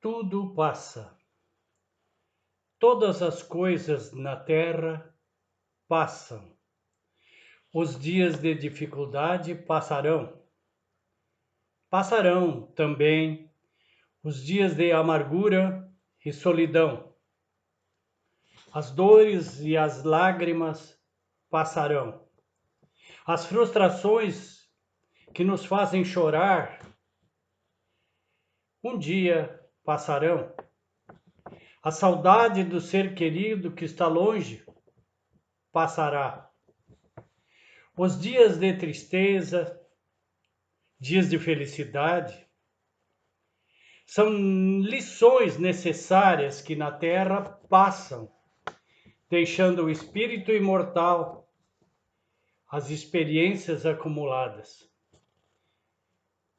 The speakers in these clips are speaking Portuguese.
tudo passa. Todas as coisas na terra passam. Os dias de dificuldade passarão. Passarão também os dias de amargura e solidão. As dores e as lágrimas passarão. As frustrações que nos fazem chorar um dia passarão. A saudade do ser querido que está longe passará. Os dias de tristeza, dias de felicidade, são lições necessárias que na terra passam, deixando o espírito imortal as experiências acumuladas.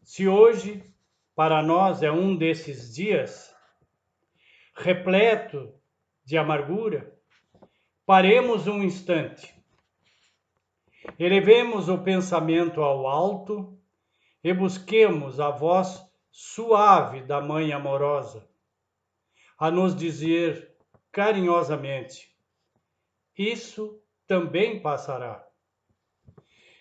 Se hoje, para nós, é um desses dias repleto de amargura, paremos um instante, elevemos o pensamento ao alto e busquemos a voz suave da Mãe amorosa, a nos dizer carinhosamente: isso também passará.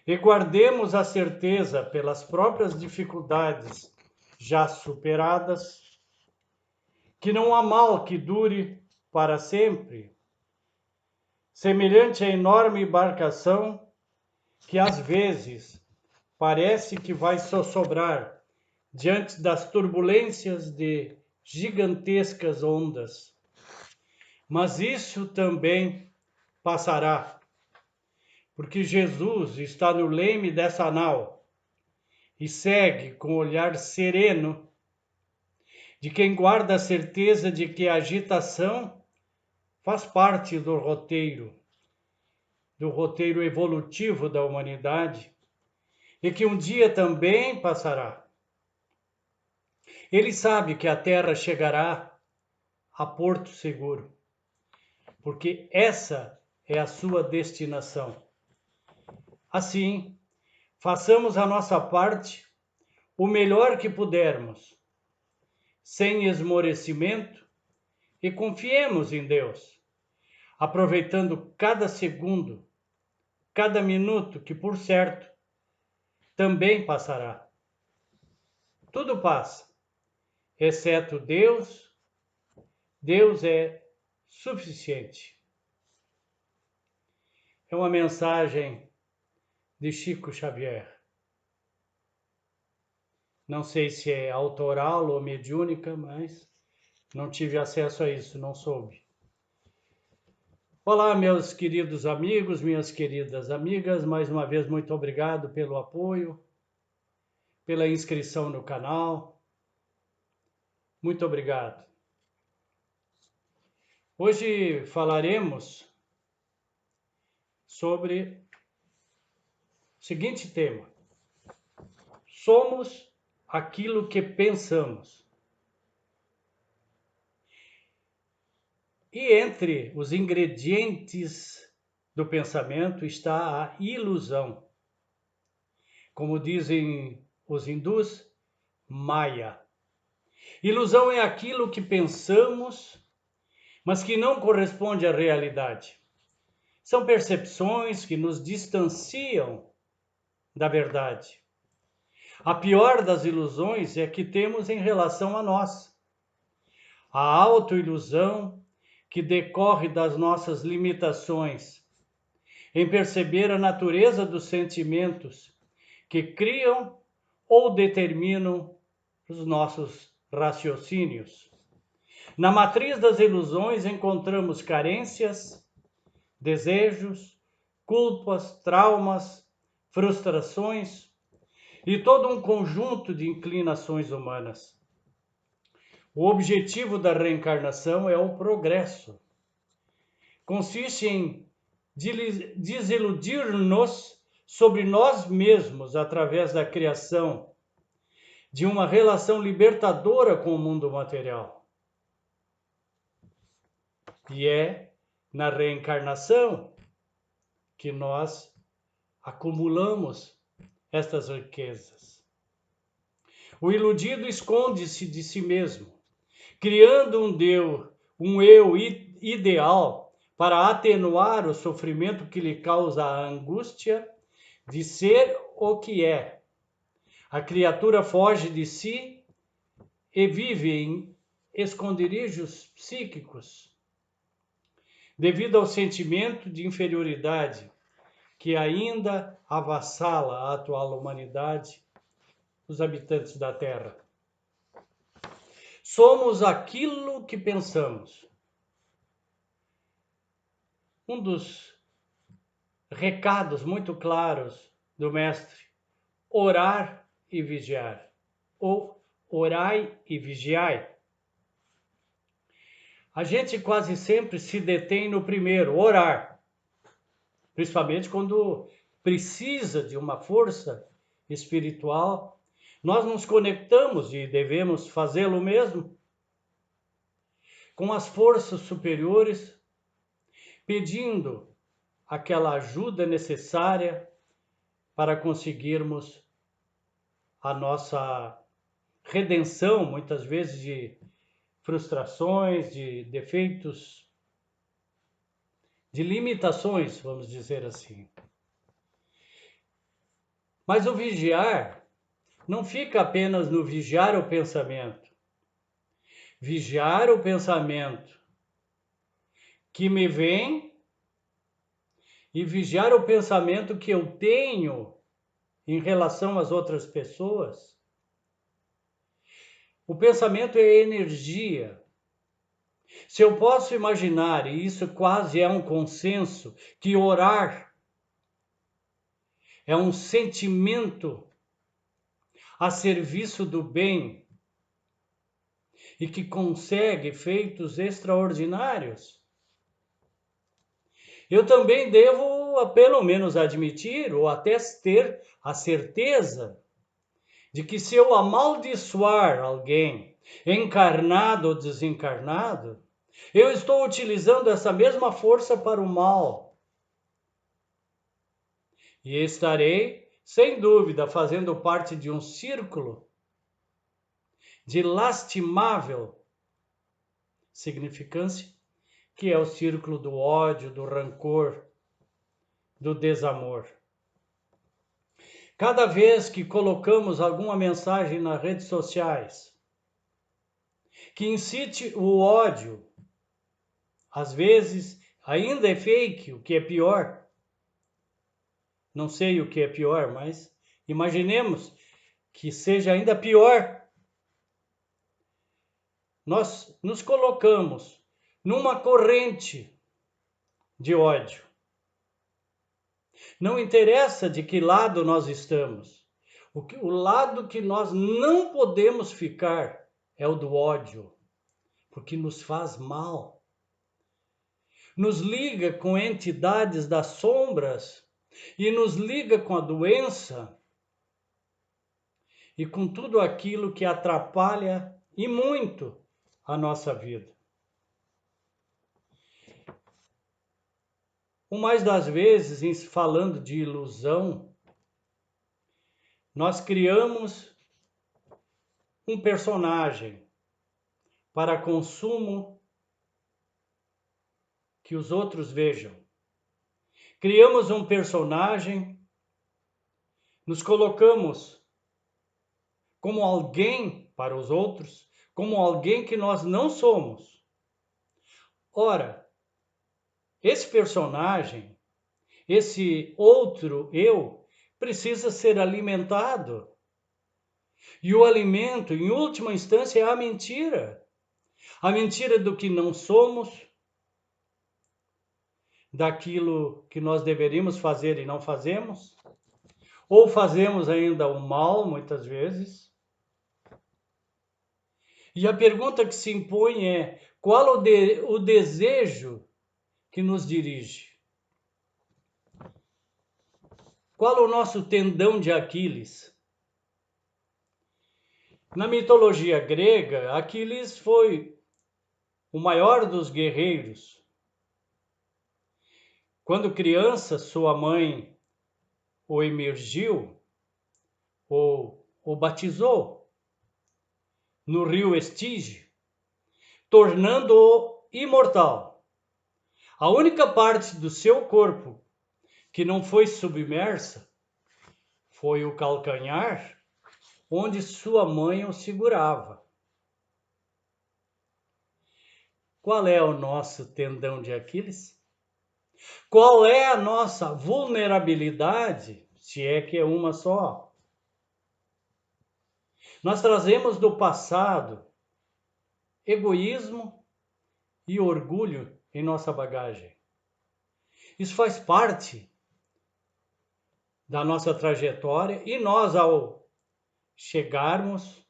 E guardemos a certeza, pelas próprias dificuldades já superadas, que não há mal que dure para sempre, semelhante à enorme embarcação que às vezes parece que vai sossobrar diante das turbulências de gigantescas ondas. Mas isso também passará, porque Jesus está no leme dessa nau e segue com o olhar sereno de quem guarda a certeza de que a agitação faz parte do roteiro evolutivo da humanidade e que um dia também passará. Ele sabe que a Terra chegará a porto seguro, porque essa é a sua destinação. Assim, façamos a nossa parte o melhor que pudermos, sem esmorecimento, e confiemos em Deus, aproveitando cada segundo, cada minuto que, por certo, também passará. Tudo passa, exceto Deus. Deus é suficiente. É uma mensagem de Chico Xavier. Não sei se é autoral ou mediúnica, mas não tive acesso a isso, não soube. Olá, meus queridos amigos, minhas queridas amigas, mais uma vez muito obrigado pelo apoio, pela inscrição no canal. Muito obrigado. Hoje falaremos sobre o seguinte tema: somos aquilo que pensamos. E entre os ingredientes do pensamento está a ilusão. Como dizem os hindus, Maya. Ilusão é aquilo que pensamos, mas que não corresponde à realidade. São percepções que nos distanciam da verdade. A pior das ilusões é que temos em relação a nós. A autoilusão que decorre das nossas limitações em perceber a natureza dos sentimentos que criam ou determinam os nossos raciocínios. Na matriz das ilusões encontramos carências, desejos, culpas, traumas, frustrações e todo um conjunto de inclinações humanas. O objetivo da reencarnação é o progresso. Consiste em desiludir-nos sobre nós mesmos através da criação de uma relação libertadora com o mundo material. E é na reencarnação que nós acumulamos estas riquezas. O iludido esconde-se de si mesmo, criando um eu ideal para atenuar o sofrimento que lhe causa a angústia de ser o que é. A criatura foge de si e vive em esconderijos psíquicos, devido ao sentimento de inferioridade que ainda avassala a atual humanidade, os habitantes da Terra. Somos aquilo que pensamos. Um dos recados muito claros do mestre: orar e vigiar, ou orai e vigiai. A gente quase sempre se detém no primeiro, orar, principalmente quando precisa de uma força espiritual. Nós nos conectamos, e devemos fazê-lo mesmo, com as forças superiores, pedindo aquela ajuda necessária para conseguirmos a nossa redenção, muitas vezes de frustrações, de defeitos, de limitações, vamos dizer assim. Mas o vigiar não fica apenas no vigiar o pensamento. Vigiar o pensamento que me vem e vigiar o pensamento que eu tenho em relação às outras pessoas. O pensamento é energia. Se eu posso imaginar, e isso quase é um consenso, que orar é um sentimento a serviço do bem e que consegue efeitos extraordinários, eu também devo, pelo menos, admitir ou até ter a certeza de que se eu amaldiçoar alguém, encarnado ou desencarnado, eu estou utilizando essa mesma força para o mal. E estarei, sem dúvida, fazendo parte de um círculo de lastimável significância, que é o círculo do ódio, do rancor, do desamor. Cada vez que colocamos alguma mensagem nas redes sociais que incite o ódio, às vezes ainda é fake, o que é pior. Não sei o que é pior, mas imaginemos que seja ainda pior. Nós nos colocamos numa corrente de ódio. Não interessa de que lado nós estamos. O lado que nós não podemos ficar é o do ódio, porque nos faz mal. Nos liga com entidades das sombras e nos liga com a doença e com tudo aquilo que atrapalha e muito a nossa vida. O mais das vezes, falando de ilusão, nós criamos um personagem para consumo que os outros vejam. Criamos um personagem, nos colocamos como alguém para os outros, como alguém que nós não somos. Ora, esse personagem, esse outro eu, precisa ser alimentado. E o alimento, em última instância, é a mentira. A mentira do que não somos, daquilo que nós deveríamos fazer e não fazemos, ou fazemos ainda o mal, muitas vezes. E a pergunta que se impõe é: qual o desejo que nos dirige? Qual o nosso tendão de Aquiles? Na mitologia grega, Aquiles foi o maior dos guerreiros. Quando criança, sua mãe o emergiu ou o batizou no rio Estige, tornando-o imortal. A única parte do seu corpo que não foi submersa foi o calcanhar, onde sua mãe o segurava. Qual é o nosso tendão de Aquiles? Qual é a nossa vulnerabilidade, se é que é uma só? Nós trazemos do passado egoísmo e orgulho em nossa bagagem. Isso faz parte da nossa trajetória e nós, ao chegarmos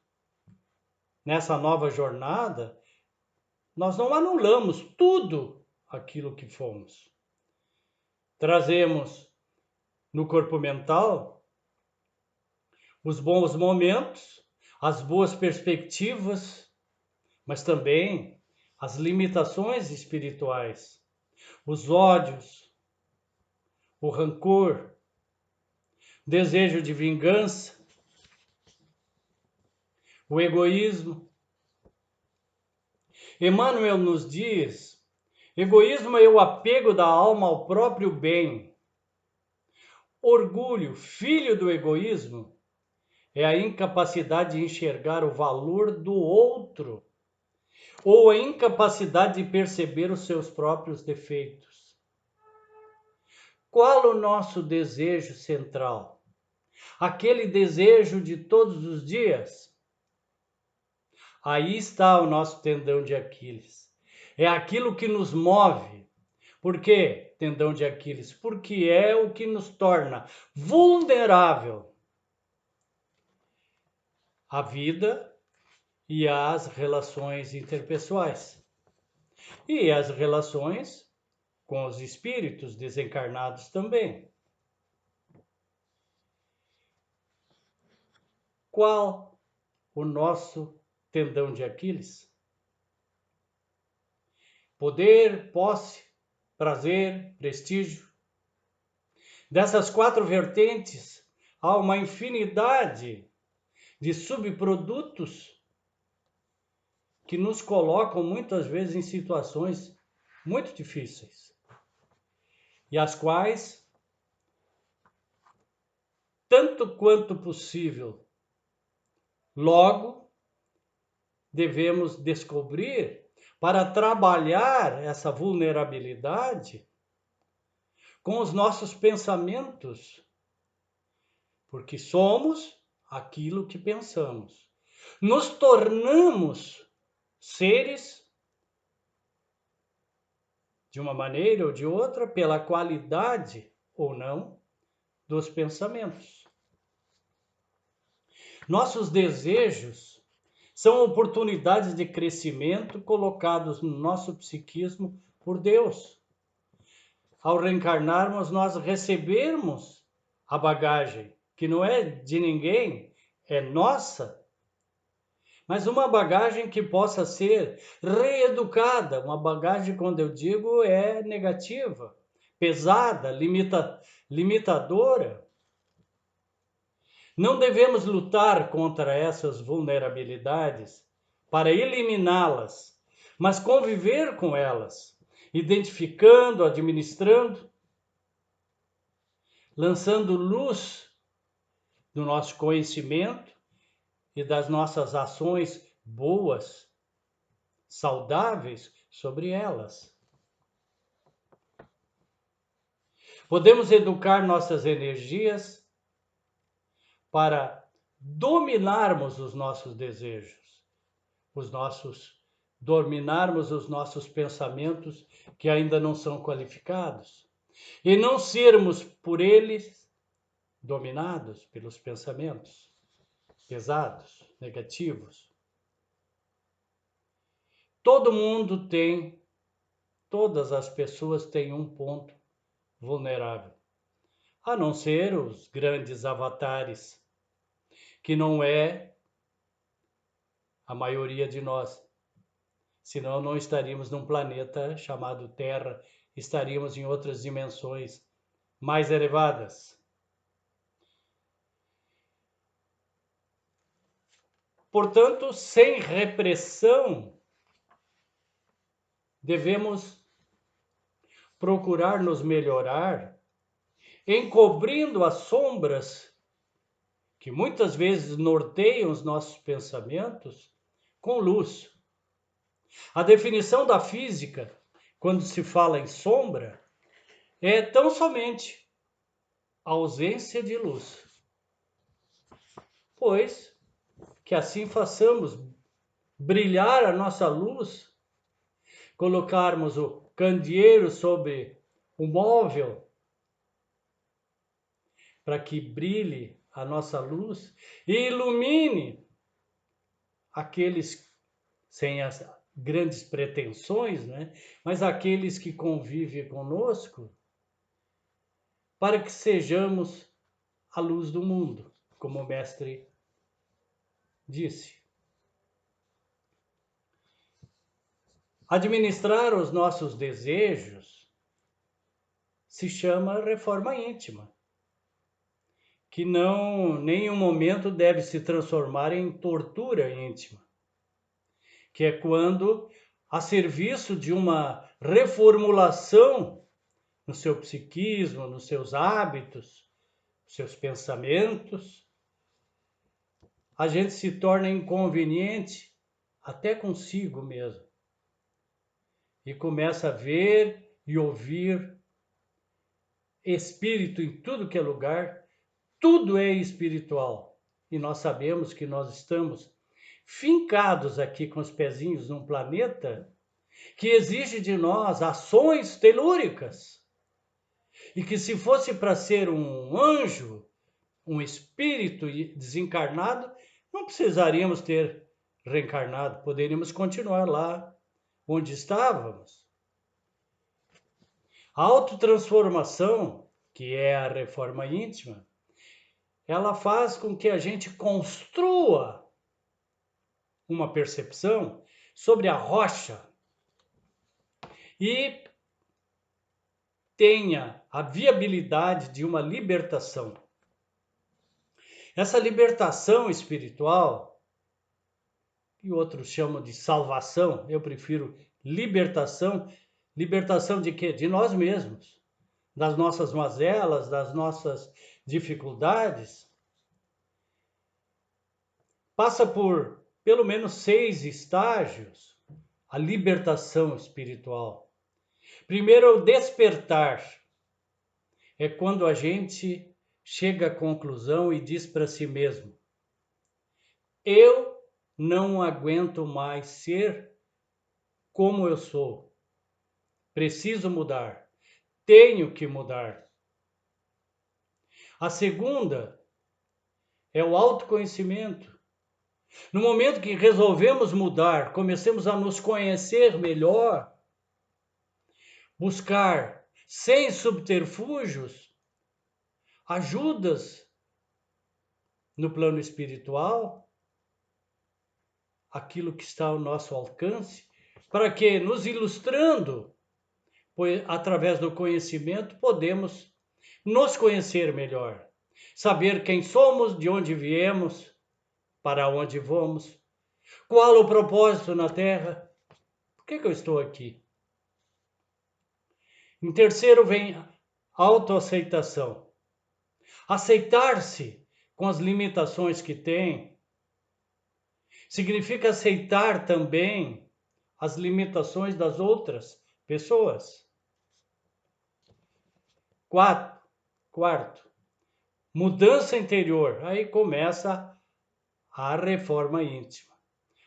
nessa nova jornada, nós não anulamos tudo aquilo que fomos. Trazemos no corpo mental os bons momentos, as boas perspectivas, mas também as limitações espirituais, os ódios, o rancor, desejo de vingança, o egoísmo. Emmanuel nos diz: egoísmo é o apego da alma ao próprio bem. Orgulho, filho do egoísmo, é a incapacidade de enxergar o valor do outro ou a incapacidade de perceber os seus próprios defeitos. Qual o nosso desejo central? Aquele desejo de todos os dias? Aí está o nosso tendão de Aquiles. É aquilo que nos move. Por quê, tendão de Aquiles? Porque é o que nos torna vulnerável à vida e às relações interpessoais. E as relações com os espíritos desencarnados também. Qual o nosso tendão de Aquiles? Poder, posse, prazer, prestígio. Dessas 4 vertentes, há uma infinidade de subprodutos que nos colocam muitas vezes em situações muito difíceis e as quais, tanto quanto possível, logo devemos descobrir para trabalhar essa vulnerabilidade com os nossos pensamentos, porque somos aquilo que pensamos. Nos tornamos seres, de uma maneira ou de outra, pela qualidade ou não dos pensamentos. Nossos desejos são oportunidades de crescimento colocados no nosso psiquismo por Deus. Ao reencarnarmos, nós recebemos a bagagem, que não é de ninguém, é nossa, mas uma bagagem que possa ser reeducada. Uma bagagem, quando eu digo, é negativa, pesada, limitadora. Não devemos lutar contra essas vulnerabilidades para eliminá-las, mas conviver com elas, identificando, administrando, lançando luz do nosso conhecimento e das nossas ações boas, saudáveis sobre elas. Podemos educar nossas energias para dominarmos os nossos desejos, dominarmos os nossos pensamentos que ainda não são qualificados e não sermos por eles dominados pelos pensamentos pesados, negativos. Todas as pessoas têm um ponto vulnerável, a não ser os grandes avatares, que não é a maioria de nós. Senão não estaríamos num planeta chamado Terra, estaríamos em outras dimensões mais elevadas. Portanto, sem repressão, devemos procurar nos melhorar, encobrindo as sombras que muitas vezes norteiam os nossos pensamentos com luz. A definição da física, quando se fala em sombra, é tão somente a ausência de luz. Pois que assim façamos brilhar a nossa luz, colocarmos o candeeiro sobre o móvel, para que brilhe a nossa luz e ilumine aqueles sem as grandes pretensões, né? Mas aqueles que convivem conosco, para que sejamos a luz do mundo, como o mestre disse. Administrar os nossos desejos se chama reforma íntima, que não, em nenhum momento deve se transformar em tortura íntima, que é quando, a serviço de uma reformulação no seu psiquismo, nos seus hábitos, nos seus pensamentos, a gente se torna inconveniente até consigo mesmo. E começa a ver e ouvir espírito em tudo que é lugar, tudo é espiritual. E nós sabemos que nós estamos fincados aqui com os pezinhos num planeta que exige de nós ações telúricas. E que se fosse para ser um anjo, um espírito desencarnado, não precisaríamos ter reencarnado, poderíamos continuar lá onde estávamos. A autotransformação, que é a reforma íntima, ela faz com que a gente construa uma percepção sobre a rocha e tenha a viabilidade de uma libertação. Essa libertação espiritual, que outros chamam de salvação, eu prefiro libertação. Libertação de quê? De nós mesmos, das nossas mazelas, das nossas dificuldades. Passa por pelo menos 6 estágios a libertação espiritual. Primeiro, o despertar. É quando a gente chega à conclusão e diz para si mesmo: eu não aguento mais ser como eu sou. Preciso mudar. Tenho que mudar. A segunda é o autoconhecimento. No momento que resolvemos mudar, comecemos a nos conhecer melhor, buscar, sem subterfúgios, ajudas no plano espiritual, aquilo que está ao nosso alcance, para que, nos ilustrando, pois através do conhecimento, podemos nos conhecer melhor, saber quem somos, de onde viemos, para onde vamos, qual o propósito na Terra, por que eu estou aqui? Em terceiro vem a autoaceitação. Aceitar-se com as limitações que tem significa aceitar também as limitações das outras pessoas. Quarto, mudança interior. Aí começa a reforma íntima,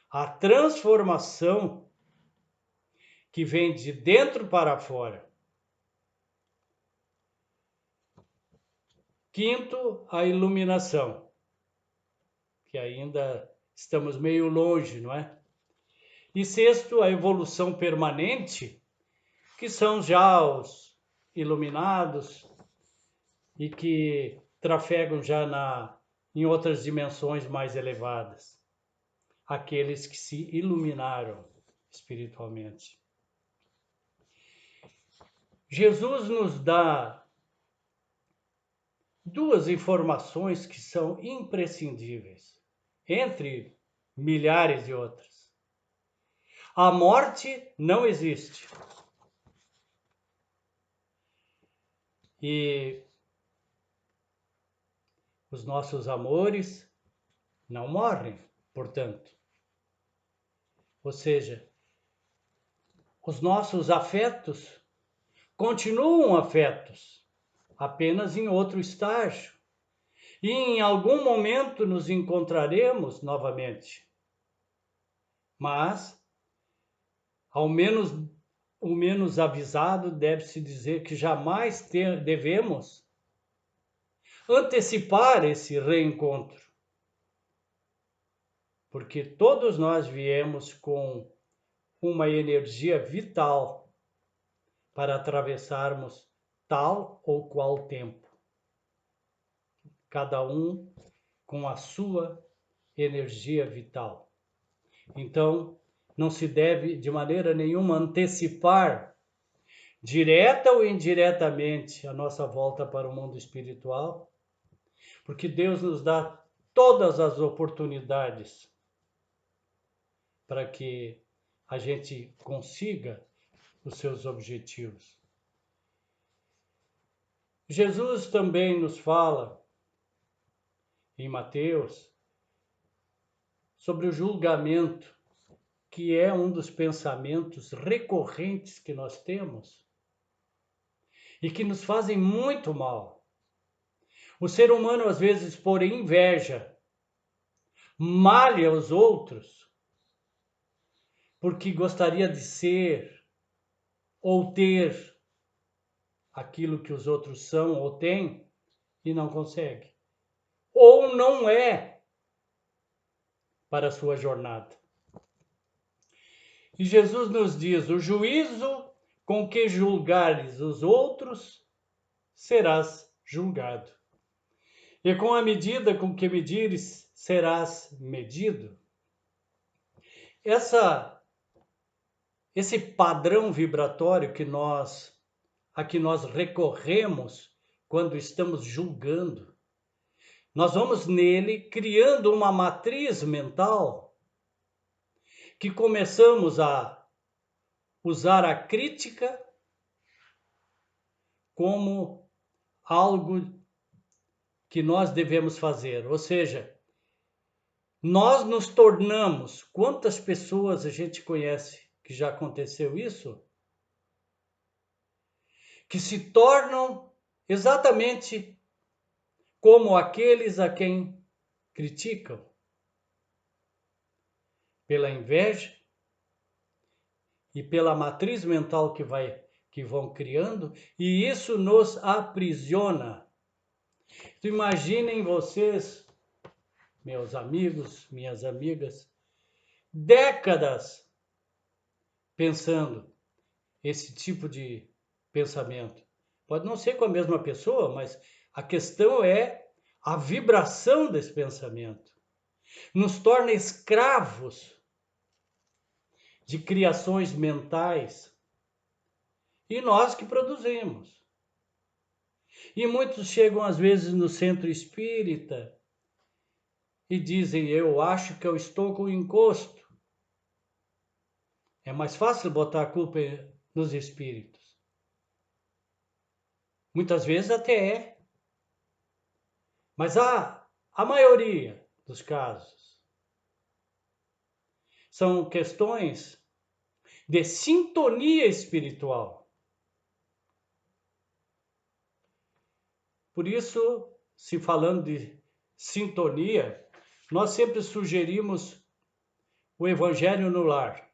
a transformação que vem de dentro para fora. Quinto, a iluminação, que ainda estamos meio longe, não é? E sexto, a evolução permanente, que são já os iluminados e que trafegam já em outras dimensões mais elevadas, aqueles que se iluminaram espiritualmente. Jesus nos dá duas informações que são imprescindíveis, entre milhares de outras. A morte não existe. E os nossos amores não morrem, portanto. Ou seja, os nossos afetos continuam afetos, apenas em outro estágio. E em algum momento nos encontraremos novamente. Mas, ao menos o menos avisado deve-se dizer que jamais devemos antecipar esse reencontro. Porque todos nós viemos com uma energia vital para atravessarmos tal ou qual tempo. Cada um com a sua energia vital. Então, não se deve de maneira nenhuma antecipar, direta ou indiretamente, a nossa volta para o mundo espiritual, porque Deus nos dá todas as oportunidades para que a gente consiga os seus objetivos. Jesus também nos fala, em Mateus, sobre o julgamento, que é um dos pensamentos recorrentes que nós temos e que nos fazem muito mal. O ser humano, às vezes, por inveja, malha os outros porque gostaria de ser ou ter aquilo que os outros são ou têm e não consegue. Ou não é para a sua jornada. E Jesus nos diz: o juízo com que julgares os outros, serás julgado. E com a medida com que medires, serás medido. Esse padrão vibratório a que nós recorremos quando estamos julgando, nós vamos nele criando uma matriz mental que começamos a usar a crítica como algo que nós devemos fazer. Ou seja, nós nos tornamos, quantas pessoas a gente conhece que já aconteceu isso? Que se tornam exatamente como aqueles a quem criticam, pela inveja e pela matriz mental que vão criando, e isso nos aprisiona. Então, imaginem vocês, meus amigos, minhas amigas, décadas pensando esse tipo de pensamento. Pode não ser com a mesma pessoa, mas a questão é a vibração desse pensamento. Nos torna escravos de criações mentais e nós que produzimos. E muitos chegam às vezes no centro espírita e dizem: eu acho que eu estou com encosto. É mais fácil botar a culpa nos espíritos. Muitas vezes até é. Mas a maioria dos casos são questões de sintonia espiritual. Por isso, se falando de sintonia, nós sempre sugerimos o Evangelho no Lar,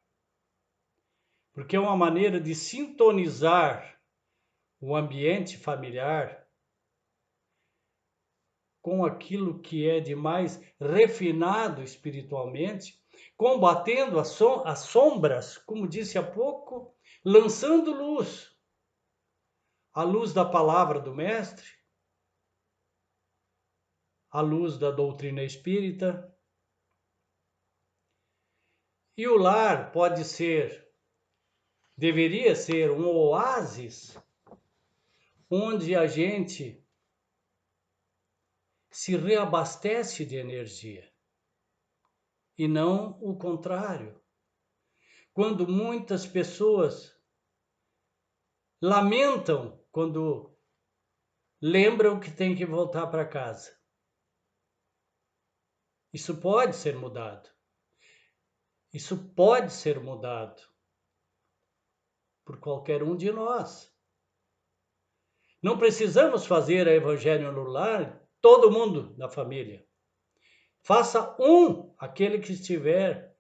porque é uma maneira de sintonizar o ambiente familiar com aquilo que é de mais refinado espiritualmente, combatendo as sombras, como disse há pouco, lançando luz, a luz da palavra do Mestre, a luz da doutrina espírita. E o lar deveria ser um oásis onde a gente se reabastece de energia, e não o contrário. quando muitas pessoas lamentam quando lembram que tem que voltar para casa. Isso pode ser mudado. Isso pode ser mudado por qualquer um de nós. Não precisamos fazer a Evangelho no Lar, todo mundo da família. Faça aquele que estiver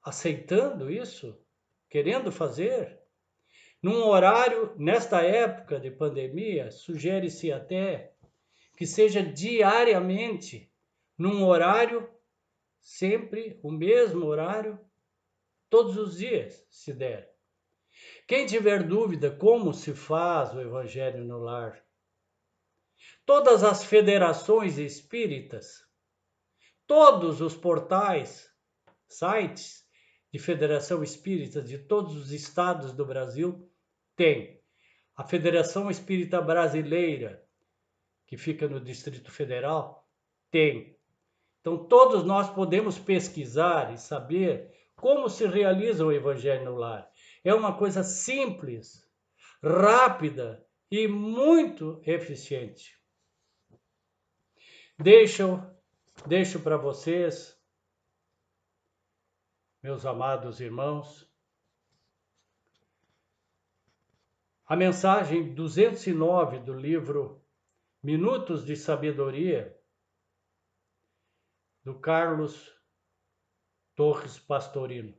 aceitando isso, querendo fazer. Num horário, nesta época de pandemia, sugere-se até que seja diariamente, num horário, sempre o mesmo horário, todos os dias, se der. Quem tiver dúvida como se faz o Evangelho no Lar, todas as federações espíritas, todos os portais, sites de Federação Espírita de todos os estados do Brasil têm. A Federação Espírita Brasileira, que fica no Distrito Federal, tem. Então, todos nós podemos pesquisar e saber como se realiza o Evangelho no Lar. É uma coisa simples, rápida e muito eficiente. Deixo para vocês, meus amados irmãos, a mensagem 209 do livro Minutos de Sabedoria, do Carlos Torres Pastorino.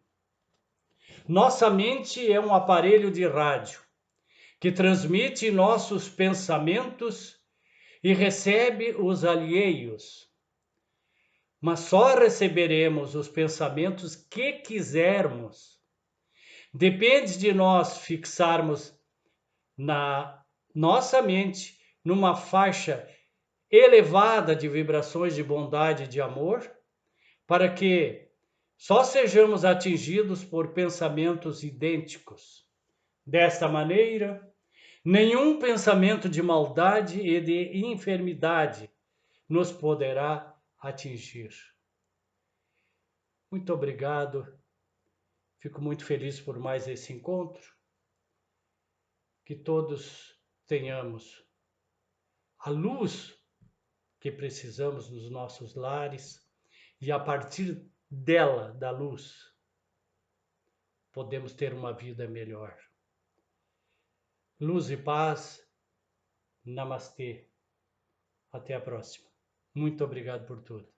Nossa mente é um aparelho de rádio que transmite nossos pensamentos e recebe os alheios. Mas só receberemos os pensamentos que quisermos. Depende de nós fixarmos na nossa mente numa faixa elevada de vibrações de bondade e de amor, para que só sejamos atingidos por pensamentos idênticos. Desta maneira, nenhum pensamento de maldade e de enfermidade nos poderá atingir. Muito obrigado. Fico muito feliz por mais esse encontro. Que todos tenhamos a luz que precisamos nos nossos lares e a partir dela, da luz, podemos ter uma vida melhor. Luz e paz. Namastê. Até a próxima. Muito obrigado por tudo.